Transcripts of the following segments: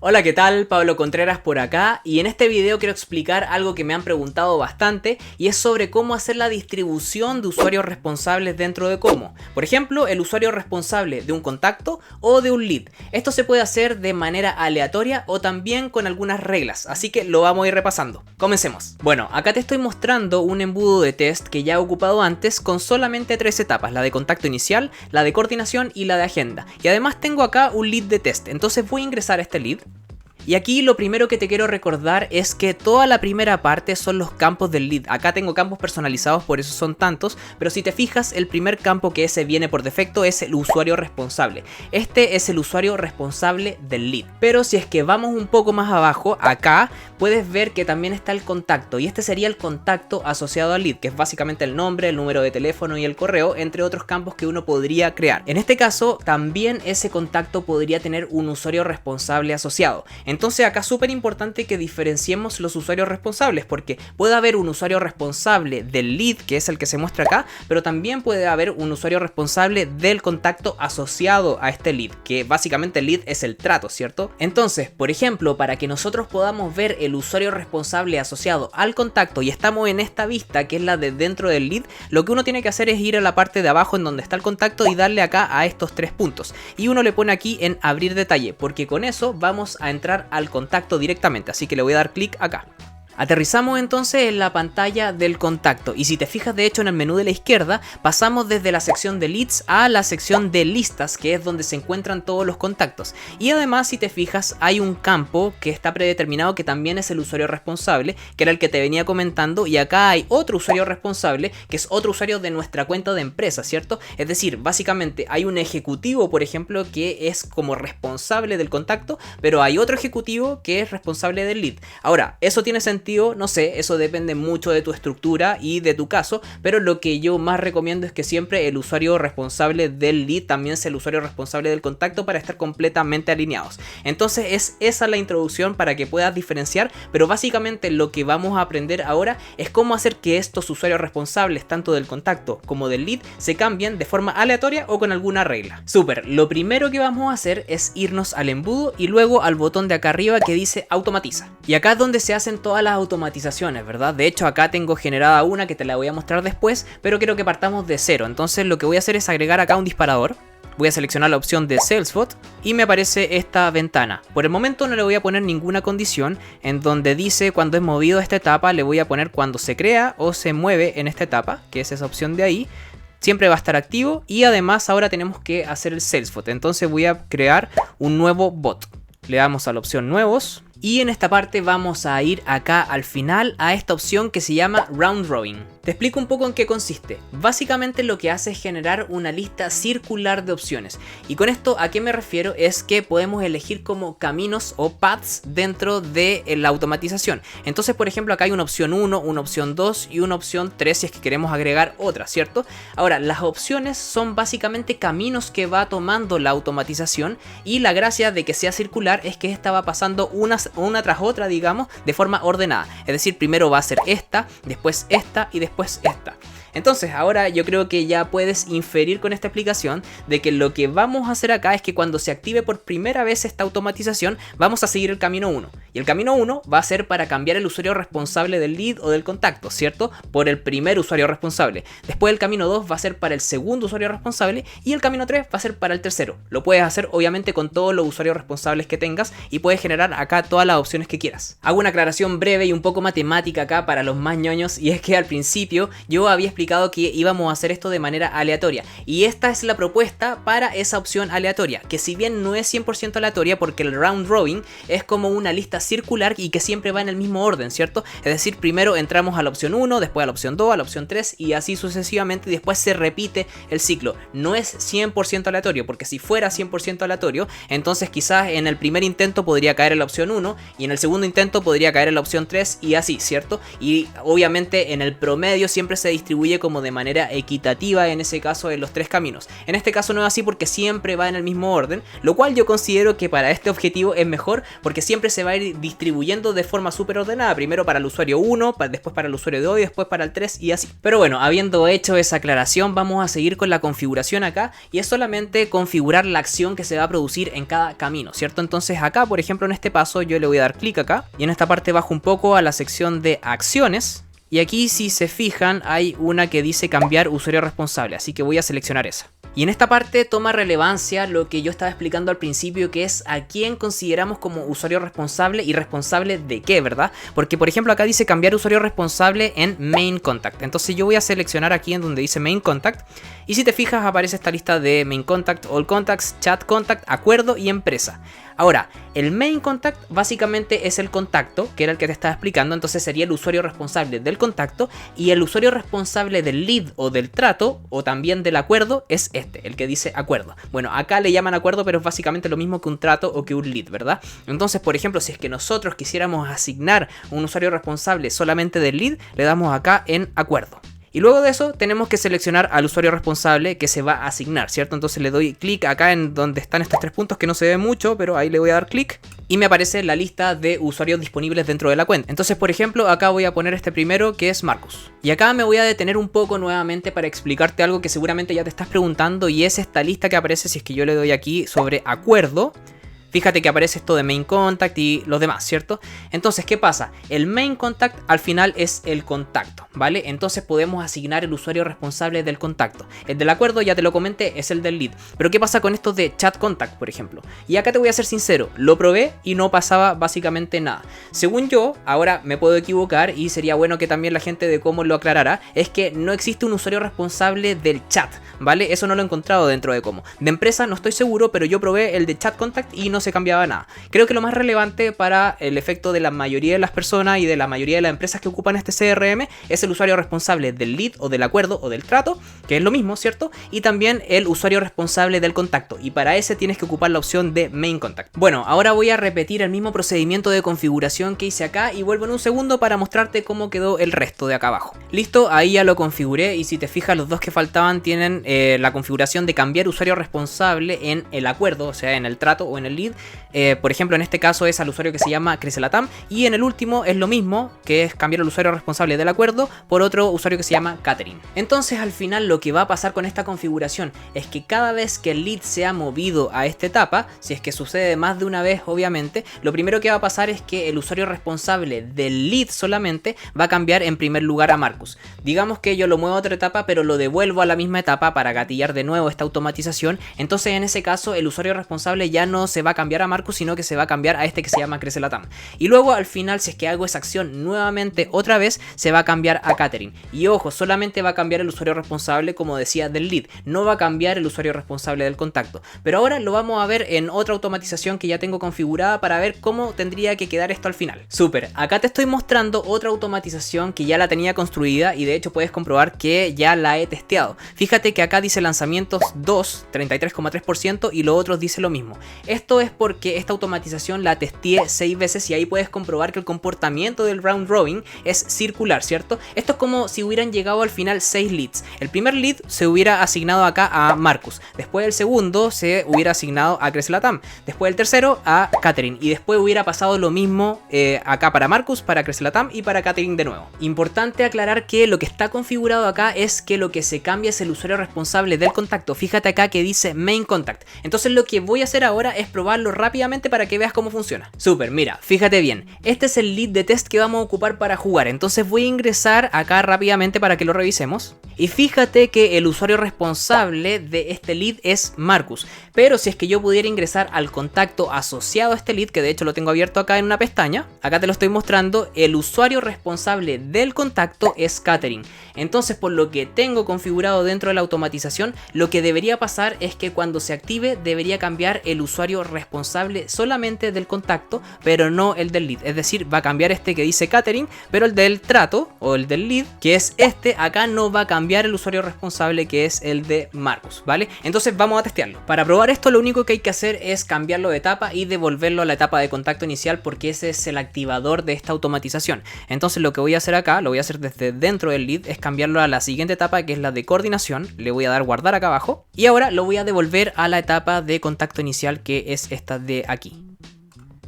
Hola, ¿qué tal? Pablo Contreras por acá, y en este video quiero explicar algo que me han preguntado bastante, y es sobre cómo hacer la distribución de usuarios responsables dentro de Como. Por ejemplo, el usuario responsable de un contacto o de un lead. Esto se puede hacer de manera aleatoria o también con algunas reglas, así que lo vamos a ir repasando. Comencemos. Bueno, acá te estoy mostrando un embudo de test que ya he ocupado antes con solamente 3 etapas: la de contacto inicial, la de coordinación y la de agenda. Y además tengo acá un lead de test, entonces voy a ingresar a este lead. Y aquí lo primero que te quiero recordar es que toda la primera parte son los campos del lead. Acá tengo campos personalizados, por eso son tantos, pero si te fijas, el primer campo que ese viene por defecto es el usuario responsable. Este es el usuario responsable del lead. Pero si es que vamos un poco más abajo, acá puedes ver que también está el contacto, y este sería el contacto asociado al lead, que es básicamente el nombre, el número de teléfono y el correo, entre otros campos que uno podría crear. En este caso, también ese contacto podría tener un usuario responsable asociado. Entonces acá es súper importante que diferenciemos los usuarios responsables, porque puede haber un usuario responsable del lead, que es el que se muestra acá, pero también puede haber un usuario responsable del contacto asociado a este lead, que básicamente el lead es el trato, ¿cierto? Entonces, por ejemplo, para que nosotros podamos ver el usuario responsable asociado al contacto y estamos en esta vista, que es la de dentro del lead, lo que uno tiene que hacer es ir a la parte de abajo en donde está el contacto y darle acá a estos 3 puntos. Y uno le pone aquí en abrir detalle, porque con eso vamos a entrar al contacto directamente, así que le voy a dar clic acá. Aterrizamos entonces en la pantalla del contacto, y si te fijas, de hecho, en el menú de la izquierda pasamos desde la sección de leads a la sección de listas, que es donde se encuentran todos los contactos. Y además, si te fijas, hay un campo que está predeterminado, que también es el usuario responsable, que era el que te venía comentando, y acá hay otro usuario responsable, que es otro usuario de nuestra cuenta de empresa, ¿cierto? Es decir, básicamente hay un ejecutivo, por ejemplo, que es como responsable del contacto, pero hay otro ejecutivo que es responsable del lead. Ahora, ¿eso tiene sentido? No sé, eso depende mucho de tu estructura y de tu caso, pero lo que yo más recomiendo es que siempre el usuario responsable del lead también sea el usuario responsable del contacto, para estar completamente alineados. Entonces es esa la introducción para que puedas diferenciar, pero básicamente lo que vamos a aprender ahora es cómo hacer que estos usuarios responsables, tanto del contacto como del lead, se cambien de forma aleatoria o con alguna regla. Súper, lo primero que vamos a hacer es irnos al embudo y luego al botón de acá arriba que dice automatiza. Y acá es donde se hacen todas las automatizaciones, ¿verdad? De hecho, acá tengo generada una que te la voy a mostrar después, pero quiero que partamos de cero. Entonces lo que voy a hacer es agregar acá un disparador. Voy a seleccionar la opción de Salesbot y me aparece esta ventana. Por el momento no le voy a poner ninguna condición, en donde dice cuando es movido a esta etapa, le voy a poner cuando se crea o se mueve en esta etapa, que es esa opción de ahí. Siempre va a estar activo, y además ahora tenemos que hacer el Salesbot. Entonces voy a crear un nuevo bot. Le damos a la opción nuevos. Y en esta parte vamos a ir acá al final a esta opción que se llama Round Robin. Te explico un poco en qué consiste. Básicamente lo que hace es generar una lista circular de opciones. Y con esto, ¿a qué me refiero? Es que podemos elegir como caminos o paths dentro de la automatización. Entonces, por ejemplo, acá hay una opción 1, una opción 2 y una opción 3 si es que queremos agregar otra, ¿cierto? Ahora, las opciones son básicamente caminos que va tomando la automatización, y la gracia de que sea circular es que esta va pasando una tras otra, digamos, de forma ordenada. Es decir, primero va a ser esta, después esta y después esta. Entonces ahora yo creo que ya puedes inferir con esta explicación de que lo que vamos a hacer acá es que cuando se active por primera vez esta automatización, vamos a seguir el camino 1. Y el camino 1 va a ser para cambiar el usuario responsable del lead o del contacto, ¿cierto? Por el primer usuario responsable. Después el camino 2 va a ser para el segundo usuario responsable, y el camino 3 va a ser para el tercero. Lo puedes hacer obviamente con todos los usuarios responsables que tengas, y puedes generar acá todas las opciones que quieras. Hago una aclaración breve y un poco matemática acá para los más ñoños, y es que al principio yo había explicado que íbamos a hacer esto de manera aleatoria, y esta es la propuesta para esa opción aleatoria, que si bien no es 100% aleatoria, porque el round robin es como una lista circular y que siempre va en el mismo orden, ¿cierto? Es decir, primero entramos a la opción 1, después a la opción 2, a la opción 3 y así sucesivamente, y después se repite el ciclo. No es 100% aleatorio, porque si fuera 100% aleatorio, entonces quizás en el primer intento podría caer en la opción 1 y en el segundo intento podría caer en la opción 3 y así, ¿cierto? Y obviamente en el promedio siempre se distribuye como de manera equitativa, en ese caso, en los 3 caminos. En este caso no es así, porque siempre va en el mismo orden, lo cual yo considero que para este objetivo es mejor, porque siempre se va a ir distribuyendo de forma súper ordenada, primero para el usuario 1, después para el usuario 2 y después para el 3 y así. Pero bueno, habiendo hecho esa aclaración, vamos a seguir con la configuración acá, y es solamente configurar la acción que se va a producir en cada camino, ¿cierto? Entonces acá, por ejemplo, en este paso yo le voy a dar clic acá, y en esta parte bajo un poco a la sección de acciones, y aquí si se fijan hay una que dice cambiar usuario responsable, así que voy a seleccionar esa. Y en esta parte toma relevancia lo que yo estaba explicando al principio, que es a quién consideramos como usuario responsable y responsable de qué, ¿verdad? Porque por ejemplo acá dice cambiar usuario responsable en Main Contact. Entonces yo voy a seleccionar aquí en donde dice Main Contact, y si te fijas aparece esta lista de Main Contact, All Contacts, Chat Contact, Acuerdo y Empresa. Ahora, el Main Contact básicamente es el contacto, que era el que te estaba explicando, entonces sería el usuario responsable del contacto, y el usuario responsable del lead o del trato, o también del acuerdo, es este, el que dice acuerdo. Bueno, acá le llaman acuerdo, pero es básicamente lo mismo que un trato o que un lead, ¿verdad? Entonces, por ejemplo, si es que nosotros quisiéramos asignar un usuario responsable solamente del lead, le damos acá en acuerdo. Y luego de eso tenemos que seleccionar al usuario responsable que se va a asignar, ¿cierto? Entonces le doy clic acá en donde están estos 3 puntos que no se ve mucho, pero ahí le voy a dar clic y me aparece la lista de usuarios disponibles dentro de la cuenta. Entonces, por ejemplo, acá voy a poner este primero que es Marcus. Y acá me voy a detener un poco nuevamente para explicarte algo que seguramente ya te estás preguntando, y es esta lista que aparece si es que yo le doy aquí sobre acuerdo. Fíjate que aparece esto de Main Contact y los demás, ¿cierto? Entonces, ¿qué pasa? El Main Contact al final es el contacto, ¿vale? Entonces podemos asignar el usuario responsable del contacto. El del acuerdo, ya te lo comenté, es el del lead. Pero ¿qué pasa con estos de Chat Contact, por ejemplo? Y acá te voy a ser sincero, lo probé y no pasaba básicamente nada. Según yo, ahora me puedo equivocar y sería bueno que también la gente de Common lo aclarara, es que no existe un usuario responsable del chat, ¿vale? Eso no lo he encontrado dentro de Common. De empresa no estoy seguro, pero yo probé el de Chat Contact y no se cambiaba nada. Creo que lo más relevante para el efecto de la mayoría de las personas y de la mayoría de las empresas que ocupan este CRM es el usuario responsable del lead o del acuerdo o del trato, que es lo mismo, ¿cierto? Y también el usuario responsable del contacto, y para ese tienes que ocupar la opción de Main Contact. Bueno, ahora voy a repetir el mismo procedimiento de configuración que hice acá y vuelvo en un segundo para mostrarte cómo quedó el resto de acá abajo. Listo, ahí ya lo configuré, y si te fijas los dos que faltaban tienen la configuración de cambiar usuario responsable en el acuerdo, o sea en el trato o en el lead. Por ejemplo, en este caso es al usuario que se llama Crecelatam, y en el último es lo mismo, que es cambiar el usuario responsable del acuerdo por otro usuario que se llama Catherine. Entonces al final lo que va a pasar con esta configuración es que cada vez que el lead sea movido a esta etapa, si es que sucede más de una vez obviamente, lo primero que va a pasar es que el usuario responsable del lead solamente va a cambiar en primer lugar a Marcus. Digamos que yo lo muevo a otra etapa pero lo devuelvo a la misma etapa para gatillar de nuevo esta automatización, entonces en ese caso el usuario responsable ya no se va a cambiar a Marcus, sino que se va a cambiar a este que se llama Crecelatam. Y luego al final, si es que hago esa acción nuevamente otra vez, se va a cambiar a Catherine. Y ojo, solamente va a cambiar el usuario responsable, como decía, del lead, no va a cambiar el usuario responsable del contacto. Pero ahora lo vamos a ver en otra automatización que ya tengo configurada para ver cómo tendría que quedar esto al final. Súper, acá te estoy mostrando otra automatización que ya la tenía construida, y de hecho puedes comprobar que ya la he testeado. Fíjate que acá dice lanzamientos 2, 33,3%, y los otros dice lo mismo. Esto es porque esta automatización la testé 6 veces, y ahí puedes comprobar que el comportamiento del round robin es circular, ¿cierto? Esto es como si hubieran llegado al final 6 leads. El primer lead se hubiera asignado acá a Marcus, después el segundo se hubiera asignado a Crecelatam, después el tercero a Catherine, y después hubiera pasado lo mismo acá para Marcus, para Crecelatam y para Catherine de nuevo. Importante aclarar que lo que está configurado acá es que lo que se cambia es el usuario responsable del contacto. Fíjate acá que dice Main Contact. Entonces lo que voy a hacer ahora es probarlo rápidamente para que veas cómo funciona. Súper, mira, fíjate bien, este es el lead de test que vamos a ocupar para jugar, entonces voy a ingresar acá rápidamente para que lo revisemos. Y fíjate que el usuario responsable de este lead es Marcus, pero si es que yo pudiera ingresar al contacto asociado a este lead, que de hecho lo tengo abierto acá en una pestaña, acá te lo estoy mostrando, el usuario responsable del contacto es Catherine. Entonces, por lo que tengo configurado dentro de la automatización, lo que debería pasar es que cuando se active debería cambiar el usuario responsable solamente del contacto, pero no el del lead. Es decir, va a cambiar este que dice Catherine, pero el del trato o el del lead, que es este, acá no va a cambiar el usuario responsable, que es el de Marcus, ¿vale? Entonces vamos a testearlo. Para probar esto, lo único que hay que hacer es cambiarlo de etapa y devolverlo a la etapa de contacto inicial, porque ese es el activador de esta automatización. Entonces lo que voy a hacer acá, lo voy a hacer desde dentro del lead, es cambiarlo a la siguiente etapa, que es la de coordinación. Le voy a dar guardar acá abajo y ahora lo voy a devolver a la etapa de contacto inicial, que es esta de aquí.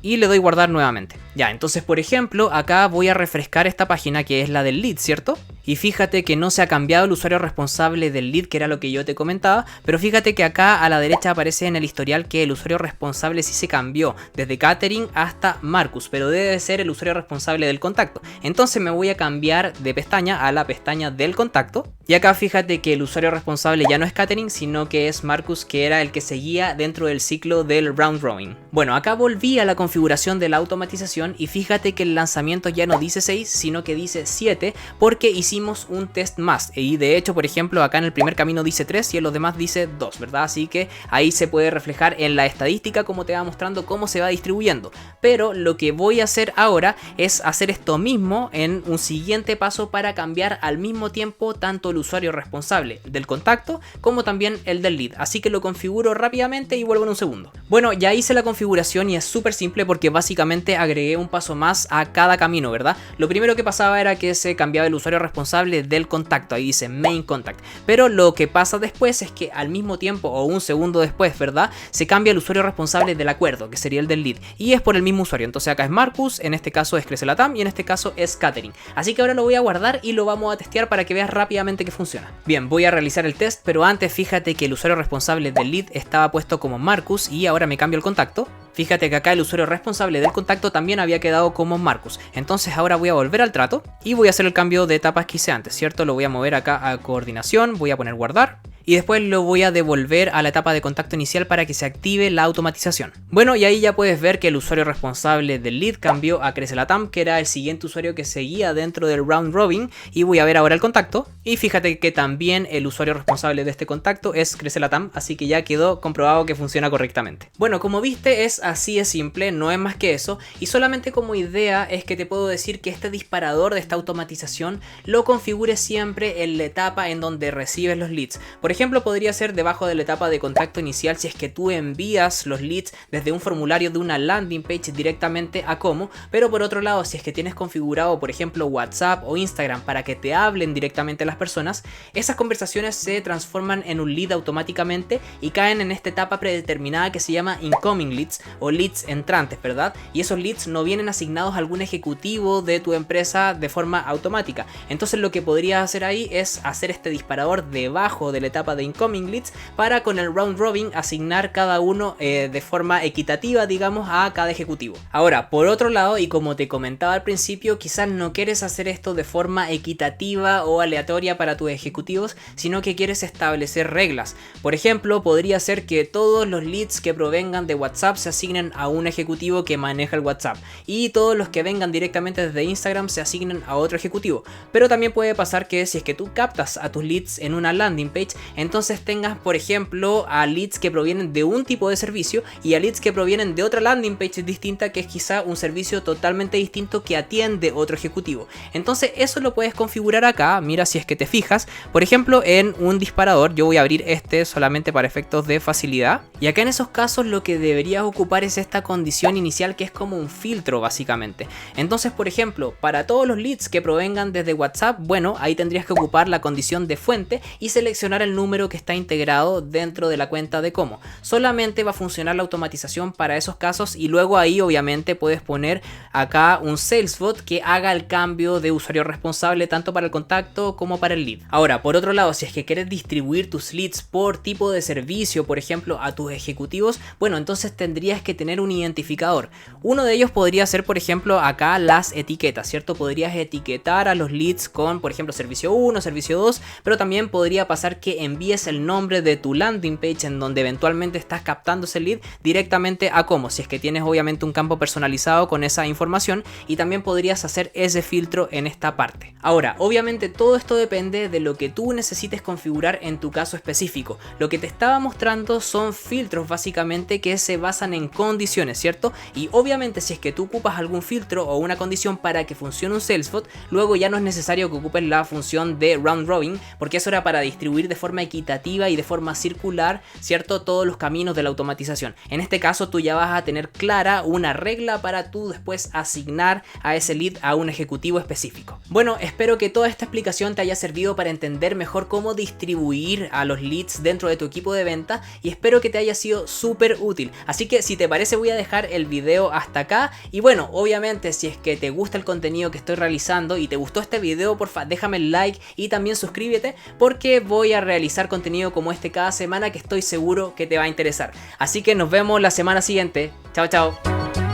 Y le doy guardar nuevamente. Ya, entonces por ejemplo, acá voy a refrescar esta página que es la del lead, ¿cierto? Y fíjate que no se ha cambiado el usuario responsable del lead, que era lo que yo te comentaba, pero fíjate que acá a la derecha aparece en el historial que el usuario responsable sí se cambió, desde Catherine hasta Marcus, pero debe ser el usuario responsable del contacto. Entonces me voy a cambiar de pestaña a la pestaña del contacto, y acá fíjate que el usuario responsable ya no es Catherine, sino que es Marcus, que era el que seguía dentro del ciclo del round robin. Bueno, acá volví a la configuración de la automatización y fíjate que el lanzamiento ya no dice 6, sino que dice 7, porque hicimos un test más. Y de hecho, por ejemplo, acá en el primer camino dice 3 y en los demás dice 2, ¿verdad? Así que ahí se puede reflejar en la estadística como te va mostrando cómo se va distribuyendo. Pero lo que voy a hacer ahora es hacer esto mismo en un siguiente paso para cambiar al mismo tiempo tanto el usuario responsable del contacto como también el del lead. Así que lo configuro rápidamente y vuelvo en un segundo. Bueno, ya hice la configuración y es súper simple porque básicamente agregué un paso más a cada camino, ¿verdad? Lo primero que pasaba era que se cambiaba el usuario responsable del contacto, ahí dice main contact, pero lo que pasa después es que al mismo tiempo o un segundo después, ¿verdad? Se cambia el usuario responsable del acuerdo, que sería el del lead, y es por el mismo usuario. Entonces acá es Marcus, en este caso es Crecelatam y en este caso es Catherine. Así que ahora lo voy a guardar y lo vamos a testear para que veas rápidamente que funciona. Bien, voy a realizar el test, pero antes fíjate que el usuario responsable del lead estaba puesto como Marcus y ahora me cambio el contacto. Fíjate que acá el usuario responsable del contacto también había quedado como Marcus. Entonces ahora voy a volver al trato y voy a hacer el cambio de etapas que hice antes, ¿cierto? Lo voy a mover acá a coordinación, voy a poner guardar. Y después lo voy a devolver a la etapa de contacto inicial para que se active la automatización. Bueno, y ahí ya puedes ver que el usuario responsable del lead cambió a Crecelatam, que era el siguiente usuario que seguía dentro del round robin. Y voy a ver ahora el contacto. Y fíjate que también el usuario responsable de este contacto es Crecelatam, así que ya quedó comprobado que funciona correctamente. Bueno, como viste es así de simple, no es más que eso. Y solamente como idea es que te puedo decir que este disparador de esta automatización lo configures siempre en la etapa en donde recibes los leads. Por ejemplo, podría ser debajo de la etapa de contacto inicial si es que tú envías los leads desde un formulario de una landing page directamente a Como, pero por otro lado, si es que tienes configurado, por ejemplo, WhatsApp o Instagram para que te hablen directamente las personas, esas conversaciones se transforman en un lead automáticamente y caen en esta etapa predeterminada que se llama incoming leads o leads entrantes, ¿verdad? Y esos leads no vienen asignados a algún ejecutivo de tu empresa de forma automática. Entonces lo que podrías hacer ahí es hacer este disparador debajo de la etapa de incoming leads para con el round robin asignar cada uno de forma equitativa, digamos, a cada ejecutivo. Ahora, por otro lado, y como te comentaba al principio, quizás no quieres hacer esto de forma equitativa o aleatoria para tus ejecutivos, sino que quieres establecer reglas. Por ejemplo, podría ser que todos los leads que provengan de WhatsApp se asignen a un ejecutivo que maneja el WhatsApp y todos los que vengan directamente desde Instagram se asignen a otro ejecutivo. Pero también puede pasar que si es que tú captas a tus leads en una landing page, entonces tengas, por ejemplo, a leads que provienen de un tipo de servicio y a leads que provienen de otra landing page distinta, que es quizá un servicio totalmente distinto que atiende otro ejecutivo. Entonces eso lo puedes configurar acá. Mira, si es que te fijas, por ejemplo, en un disparador, yo voy a abrir este solamente para efectos de facilidad, y acá en esos casos lo que deberías ocupar es esta condición inicial que es como un filtro básicamente. Entonces, por ejemplo, para todos los leads que provengan desde WhatsApp, bueno, ahí tendrías que ocupar la condición de fuente y seleccionar el número que está integrado dentro de la cuenta de Como. Solamente va a funcionar la automatización para esos casos y luego ahí obviamente puedes poner acá un Salesbot que haga el cambio de usuario responsable tanto para el contacto como para el lead. Ahora, por otro lado, si es que quieres distribuir tus leads por tipo de servicio, por ejemplo, a tus ejecutivos, bueno, entonces tendrías que tener un identificador. Uno de ellos podría ser, por ejemplo, acá las etiquetas, ¿cierto? Podrías etiquetar a los leads con, por ejemplo, servicio 1, servicio 2, pero también podría pasar que envíes el nombre de tu landing page en donde eventualmente estás captando ese lead directamente a Como, si es que tienes obviamente un campo personalizado con esa información, y también podrías hacer ese filtro en esta parte. Ahora, obviamente todo esto depende de lo que tú necesites configurar en tu caso específico. Lo que te estaba mostrando son filtros básicamente que se basan en condiciones, ¿cierto? Y obviamente si es que tú ocupas algún filtro o una condición para que funcione un Salesbot, luego ya no es necesario que ocupes la función de round robin, porque eso era para distribuir de forma forma equitativa y de forma circular, ¿cierto? Todos los caminos de la automatización. En este caso tú ya vas a tener clara una regla para tú después asignar a ese lead a un ejecutivo específico. Bueno, espero que toda esta explicación te haya servido para entender mejor cómo distribuir a los leads dentro de tu equipo de venta y espero que te haya sido súper útil. Así que si te parece voy a dejar el video hasta acá y bueno, obviamente si es que te gusta el contenido que estoy realizando y te gustó este video, porfa déjame el like y también suscríbete porque voy a realizar contenido como este cada semana que estoy seguro que te va a interesar. Así que nos vemos la semana siguiente. Chao, chao.